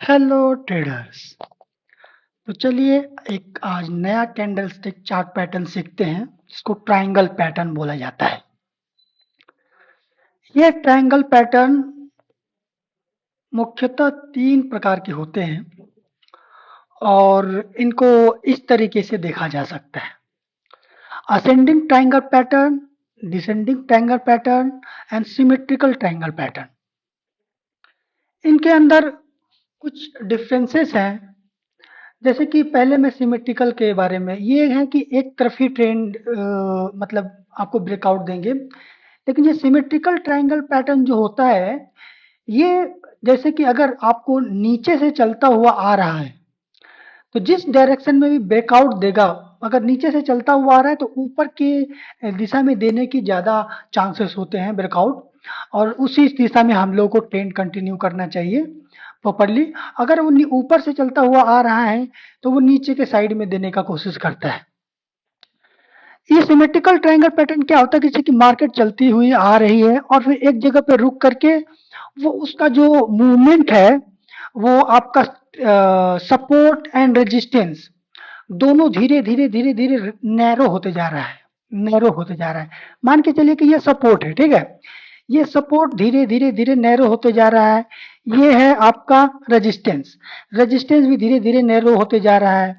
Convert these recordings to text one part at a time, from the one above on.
Hello traders. तो चलिए एक आज नया कैंडलस्टिक चार्ट पैटर्न सीखते हैं जिसको ट्रायंगल पैटर्न बोला जाता है। ये ट्रायंगल पैटर्न मुख्यतः तीन प्रकार के होते हैं और इनको इस तरीके से देखा जा सकता है: ascending triangle pattern, descending triangle pattern and symmetrical triangle pattern. इनके अंदर कुछ डिफरेंसेस हैं। जैसे कि पहले मैं सिमेट्रिकल के बारे में, ये है कि एक तरफी ट्रेंड मतलब आपको ब्रेकआउट देंगे। लेकिन ये सिमेट्रिकल ट्रायंगल पैटर्न जो होता है, ये जैसे कि अगर आपको नीचे से चलता हुआ आ रहा है तो जिस डायरेक्शन में भी ब्रेकआउट देगा, अगर नीचे से चलता हुआ आ रहा है तो ऊपर के दिशा में देने की ज़्यादा चांसेस होते हैं ब्रेकआउट, और उसी दिशा में हम लोग को ट्रेंड कंटिन्यू करना चाहिए प्रॉपरली। अगर वो ऊपर से चलता हुआ आ रहा है तो वो नीचे के साइड में देने का कोशिश करता है। ये सिमेट्रिकल ट्रायंगल पैटर्न क्या होता है, जैसे कि मार्केट चलती हुई आ रही है और फिर एक जगह पे रुक करके वो उसका जो मूवमेंट है वो आपका सपोर्ट एंड रेजिस्टेंस दोनों धीरे धीरे धीरे धीरे नैरो होते जा रहा है, नैरो होते जा रहा है। मान के चलिए कि ये सपोर्ट है, ठीक है। ये सपोर्ट धीरे धीरे धीरे नैरो होते जा रहा है। ये है आपका रेजिस्टेंस, रेजिस्टेंस भी धीरे धीरे नैरो होते जा रहा है।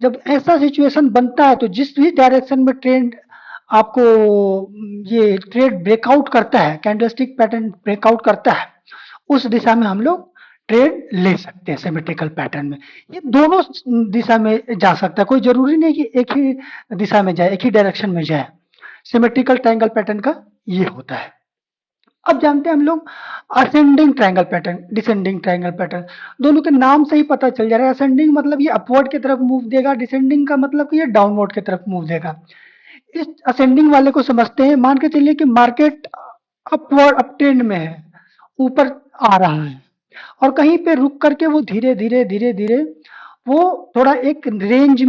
जब ऐसा सिचुएशन बनता है तो जिस भी डायरेक्शन में ट्रेंड आपको ये ट्रेड ब्रेकआउट करता है, कैंडलस्टिक पैटर्न ब्रेकआउट करता है, उस दिशा में हम लोग ट्रेड ले सकते हैं सिमेट्रिकल पैटर्न में। ये दोनों दिशा में जा सकता है, कोई जरूरी नहीं कि एक ही दिशा में जाए, एक ही डायरेक्शन में जाए। सिमेट्रिकल ट्रायंगल पैटर्न का ये होता है। अब जानते हैं हम लोग ascending triangle pattern, descending triangle pattern. दोनों के नाम से ही पता चल जा रहा है, असेंडिंग मतलब ये अपवर्ड की तरफ मूव देगा, डिसेंडिंग का मतलब कि ये डाउनवर्ड की तरफ मूव देगा। इस असेंडिंग वाले को समझते हैं। मान के चलिए कि मार्केट अपवर्ड अप ट्रेंड में है, ऊपर आ रहा है और कहीं पे रुक करके वो धीरे धीरे धीरे धीरे वो थोड़ा एक रेंज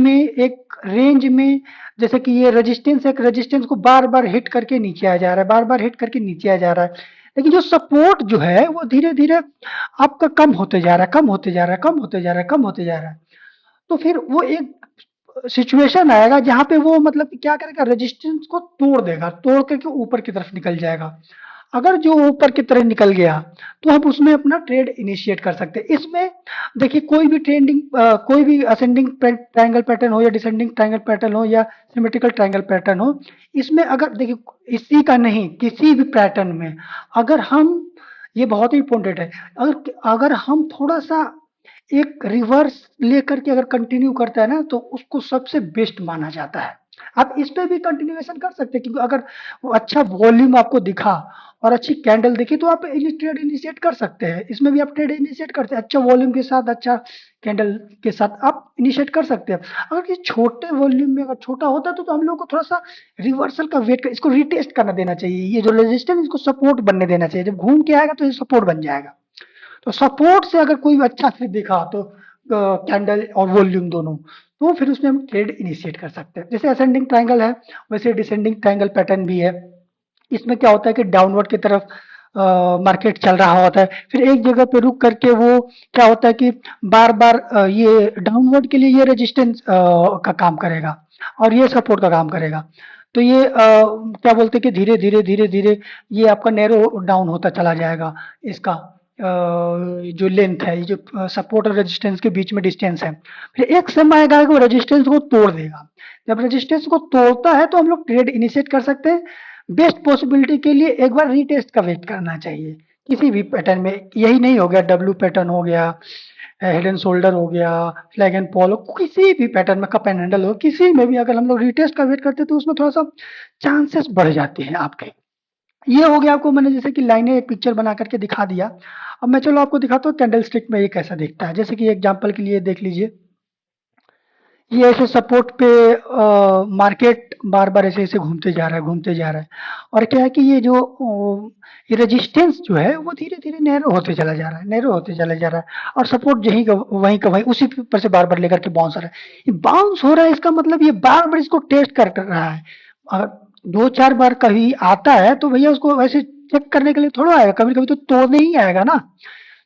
में जैसे कि ये रेजिस्टेंस, एक रेजिस्टेंस को बार बार हिट करके नीचे आ जा रहा है, बार बार हिट करके नीचे आ जा रहा है। लेकिन जो सपोर्ट जो है वो धीरे धीरे आपका कम होते जा रहा है, कम होते जा रहा है, कम होते जा रहा है, कम होते जा रहा है। तो फिर वो एक सिचुएशन आएगा जहां पे वो मतलब कि क्या करेगा, रेजिस्टेंस को तोड़ देगा, तोड़ करके ऊपर की तरफ निकल जाएगा। अगर जो ऊपर की तरफ निकल गया तो हम उसमें अपना ट्रेड इनिशिएट कर सकते हैं। इसमें देखिए कोई भी कोई भी असेंडिंग ट्रायंगल पैटर्न हो या डिसेंडिंग ट्रायंगल पैटर्न हो या सिमेट्रिकल ट्रायंगल पैटर्न हो, इसमें अगर देखिए इसी का नहीं किसी भी पैटर्न में अगर हम, ये बहुत ही इंपॉर्टेंट है, अगर अगर हम थोड़ा सा एक रिवर्स लेकर के अगर कंटिन्यू करता है ना तो उसको सबसे बेस्ट माना जाता है। आप इस पे भी कंटिन्यूएशन कर सकते हैं, क्योंकि अगर वो अच्छा वॉल्यूम आपको दिखा और अच्छी कैंडल दिखी तो आप ट्रेड इनिशिएट कर सकते हैं। इसमें भी आप ट्रेड इनिशिएट करते हैं, अच्छा वॉल्यूम के साथ, अच्छा कैंडल के साथ आप इनिशिएट कर सकते हैं। अगर ये छोटे वॉल्यूम में अगर छोटा होता तो हम लोग को थोड़ा सा रिवर्सल का वेट कर, इसको रिटेस्ट करना देना चाहिए। ये जो रेजिस्टेंस इसको सपोर्ट बनने देना चाहिए, जब घूम के आएगा तो ये सपोर्ट बन जाएगा। तो सपोर्ट से अगर कोई अच्छा फिर दिखा तो कैंडल और वॉल्यूम दोनों, तो फिर उसमें हम ट्रेड इनिशिएट कर सकते हैं। जैसे असेंडिंग ट्रायंगल है वैसे डिसेंडिंग ट्रायंगल पैटर्न भी है। इसमें क्या होता है कि डाउनवर्ड की तरफ मार्केट चल रहा होता है, फिर एक जगह पे रुक करके वो क्या होता है कि बार बार ये डाउनवर्ड के लिए ये रेजिस्टेंस का काम करेगा और ये सपोर्ट का काम करेगा। तो ये क्या बोलते हैं कि धीरे धीरे धीरे धीरे ये आपका नैरो डाउन होता चला जाएगा। इसका जो लेंथ है, ये जो सपोर्ट और रेजिस्टेंस के बीच में डिस्टेंस है, फिर एक समय आएगा कि वो रेजिस्टेंस को तोड़ देगा। जब रेजिस्टेंस को तोड़ता है तो हम लोग ट्रेड इनिशिएट कर सकते हैं। बेस्ट पॉसिबिलिटी के लिए एक बार रीटेस्ट का वेट करना चाहिए किसी भी पैटर्न में। यही नहीं हो गया, डब्ल्यू पैटर्न हो गया, हेड एंड शोल्डर हो गया, फ्लैग एंड पॉल हो, किसी भी पैटर्न में, कप एंड हैंडल हो, किसी में भी अगर हम लोग रीटेस्ट का वेट करते हैं तो उसमें थोड़ा सा चांसेस बढ़ जाते हैं आपके। ये हो गया, आपको मैंने जैसे कि लाइनें एक पिक्चर बना करके दिखा दिया। अब मैं चलो आपको दिखाता हूँ कैंडल स्टिक में ये कैसा दिखता है। जैसे कि एग्जांपल के लिए देख लीजिए, ये ऐसे सपोर्ट पे मार्केट बार बार ऐसे ऐसे घूमते जा रहा है, घूमते जा रहा है। और क्या है कि ये जो ये रेजिस्टेंस जो है वो धीरे धीरे नैरो होते चला जा रहा है, नैरो होते चला जा रहा है, और सपोर्ट यहीं का वहीं उसी पर से बार बार लेकर के बाउंस हो रहा है। ये बाउंस हो रहा है, इसका मतलब ये बार बार इसको टेस्ट कर रहा है। अगर दो चार बार कभी आता है तो भैया उसको वैसे चेक करने के लिए थोड़ा आएगा, कभी कभी तो तोड़ने ही आएगा ना।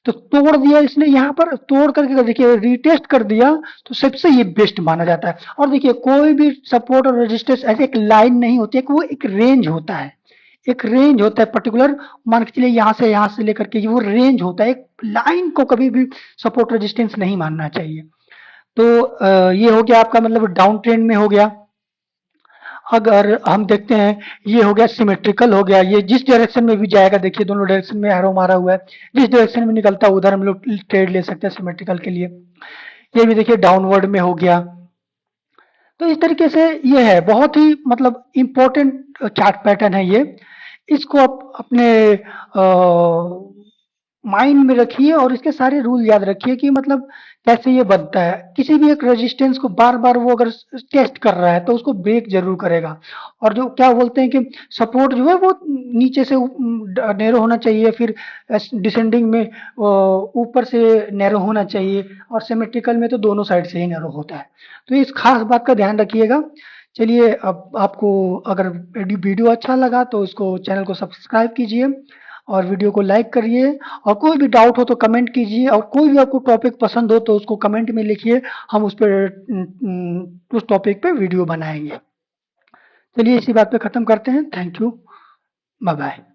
तो तोड़ दिया इसने, यहाँ पर तोड़ करके देखिए रीटेस्ट कर दिया, तो सबसे ये बेस्ट माना जाता है। और देखिए कोई भी सपोर्ट और रेजिस्टेंस ऐसे एक लाइन नहीं होती है, कि वो एक रेंज होता है, एक रेंज होता है पर्टिकुलर, मान के चलिए यहाँ से लेकर के वो रेंज होता है, एक लाइन को कभी भी सपोर्ट रेजिस्टेंस नहीं मानना चाहिए। तो ये हो गया आपका मतलब डाउन ट्रेंड में हो गया। अगर हम देखते हैं, ये हो गया सिमेट्रिकल हो गया, ये जिस डायरेक्शन में भी जाएगा, देखिए दोनों डायरेक्शन में एरो मारा हुआ है, जिस डायरेक्शन में निकलता है उधर हम लोग ट्रेड ले सकते हैं सिमेट्रिकल के लिए। ये भी देखिए डाउनवर्ड में हो गया। तो इस तरीके से ये है, बहुत ही मतलब इम्पोर्टेंट चार्ट पैटर्न है ये। इसको आप अपने माइंड में रखिए और इसके सारे रूल याद रखिए कि मतलब कैसे ये बनता है। किसी भी एक रेजिस्टेंस को बार बार वो अगर टेस्ट कर रहा है तो उसको ब्रेक जरूर करेगा। और जो क्या बोलते हैं कि सपोर्ट जो है वो नीचे से नैरो होना चाहिए, फिर डिसेंडिंग में ऊपर से नैरो होना चाहिए, और सिमेट्रिकल में तो दोनों साइड से ही नैरो होता है। तो इस खास बात का ध्यान रखिएगा। चलिए, अब आपको अगर वीडियो अच्छा लगा तो इसको चैनल को सब्सक्राइब कीजिए और वीडियो को लाइक करिए। और कोई भी डाउट हो तो कमेंट कीजिए, और कोई भी आपको टॉपिक पसंद हो तो उसको कमेंट में लिखिए, हम उस टॉपिक पे वीडियो बनाएंगे। चलिए इसी बात पे खत्म करते हैं। Thank you, bye bye.